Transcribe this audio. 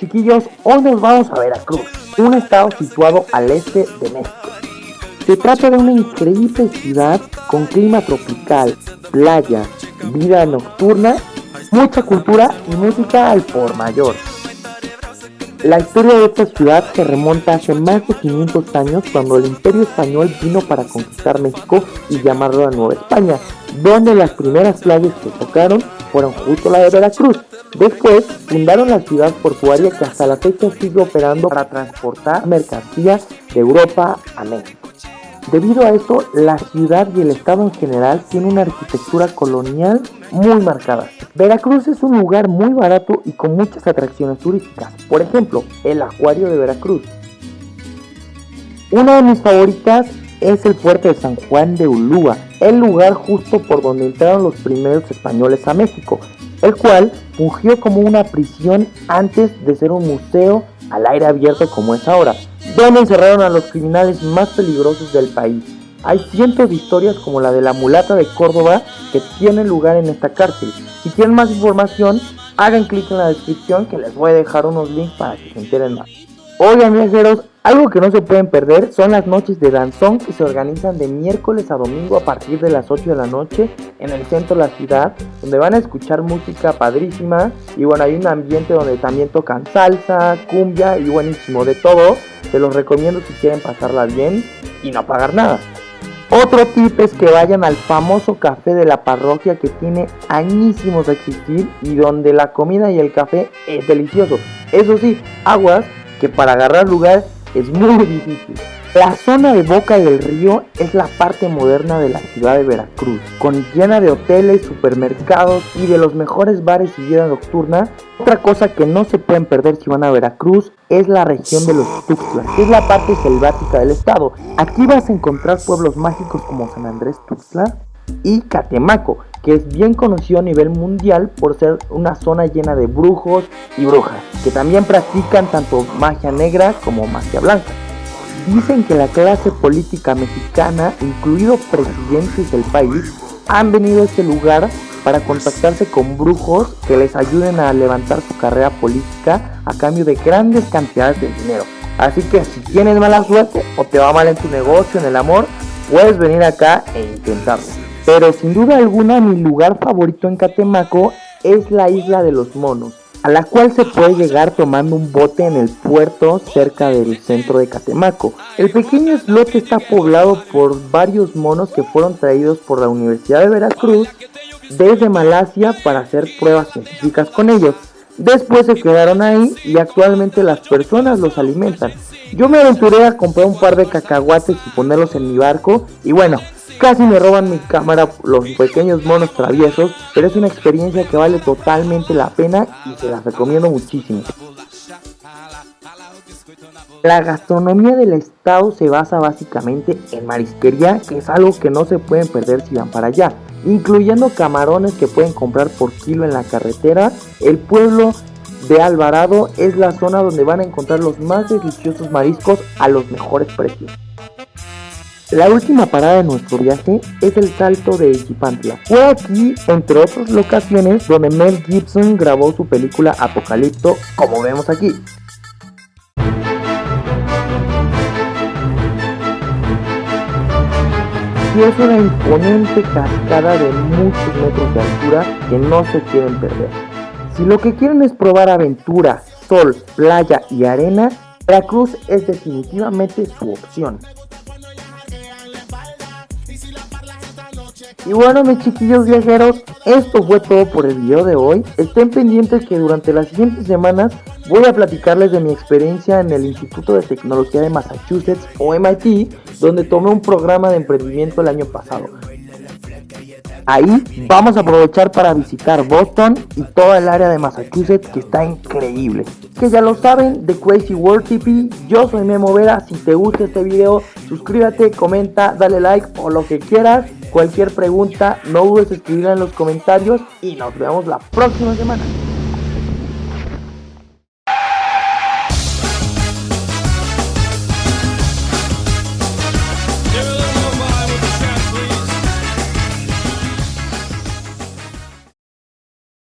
Chiquillos, hoy nos vamos a Veracruz, un estado situado al este de México. Se trata de una increíble ciudad con clima tropical, playa, vida nocturna, mucha cultura y música al por mayor. La historia de esta ciudad se remonta hace más de 500 años cuando el Imperio Español vino para conquistar México y llamarlo la Nueva España, donde las primeras playas que tocaron fueron justo la de Veracruz. Después fundaron la ciudad portuaria que hasta la fecha sigue operando para transportar mercancías de Europa a México. Debido a esto, la ciudad y el estado en general tienen una arquitectura colonial muy marcada. Veracruz es un lugar muy barato y con muchas atracciones turísticas. Por ejemplo, el Acuario de Veracruz. Una de mis favoritas es el puerto de San Juan de Ulúa, el lugar justo por donde entraron los primeros españoles a México, el cual fungió como una prisión antes de ser un museo al aire abierto como es ahora, donde encerraron a los criminales más peligrosos del país. Hay cientos de historias como la de la mulata de Córdoba que tiene lugar en esta cárcel. Si quieren más información, hagan clic en la descripción que les voy a dejar unos links para que se enteren más. Oigan viajeros, algo que no se pueden perder son las noches de danzón que se organizan de miércoles a domingo a partir de las 8 de la noche en el centro de la ciudad, donde van a escuchar música padrísima y bueno, hay un ambiente donde también tocan salsa, cumbia y buenísimo de todo. Se los recomiendo si quieren pasarla bien y no pagar nada. Otro tip es que vayan al famoso café de la parroquia que tiene añísimos de existir y donde la comida y el café es delicioso. Eso sí, aguas que para agarrar lugar es muy difícil. La zona de Boca del Río es la parte moderna de la ciudad de Veracruz, llena de hoteles, supermercados y de los mejores bares y vida nocturna. Otra cosa que no se pueden perder si van a Veracruz es la región de los Tuxtlas, que es la parte selvática del estado. Aquí vas a encontrar pueblos mágicos como San Andrés Tuxtla y Catemaco, que es bien conocido a nivel mundial por ser una zona llena de brujos y brujas, que también practican tanto magia negra como magia blanca. Dicen que la clase política mexicana, incluido presidentes del país, han venido a este lugar para contactarse con brujos que les ayuden a levantar su carrera política a cambio de grandes cantidades de dinero. Así que si tienes mala suerte o te va mal en tu negocio, en el amor, puedes venir acá e intentarlo. Pero sin duda alguna mi lugar favorito en Catemaco es la isla de los monos, a la cual se puede llegar tomando un bote en el puerto cerca del centro de Catemaco. El pequeño islote está poblado por varios monos que fueron traídos por la Universidad de Veracruz desde Malasia para hacer pruebas científicas con ellos. Después se quedaron ahí y actualmente las personas los alimentan. Yo me aventuré a comprar un par de cacahuates y ponerlos en mi barco y bueno, casi me roban mi cámara los pequeños monos traviesos, pero es una experiencia que vale totalmente la pena y se las recomiendo muchísimo. La gastronomía del estado se basa básicamente en marisquería, que es algo que no se pueden perder si van para allá, incluyendo camarones que pueden comprar por kilo en la carretera. El pueblo de Alvarado es la zona donde van a encontrar los más deliciosos mariscos a los mejores precios. La última parada de nuestro viaje es el Salto de Chipantla. Fue aquí, entre otras locaciones, donde Mel Gibson grabó su película Apocalipto, como vemos aquí. Y es una imponente cascada de muchos metros de altura que no se quieren perder. Si lo que quieren es probar aventura, sol, playa y arena, Veracruz es definitivamente su opción. Y bueno, mis chiquillos viajeros, esto fue todo por el video de hoy. Estén pendientes que durante las siguientes semanas voy a platicarles de mi experiencia en el Instituto de Tecnología de Massachusetts o MIT, donde tomé un programa de emprendimiento el año pasado. Ahí vamos a aprovechar para visitar Boston y toda el área de Massachusetts, que está increíble. Que ya lo saben, de Crazy World TV, yo soy Memo Vera. Si te gusta este video, suscríbete, comenta, dale like o lo que quieras. Cualquier pregunta, no dudes en escribirla en los comentarios y nos vemos la próxima semana.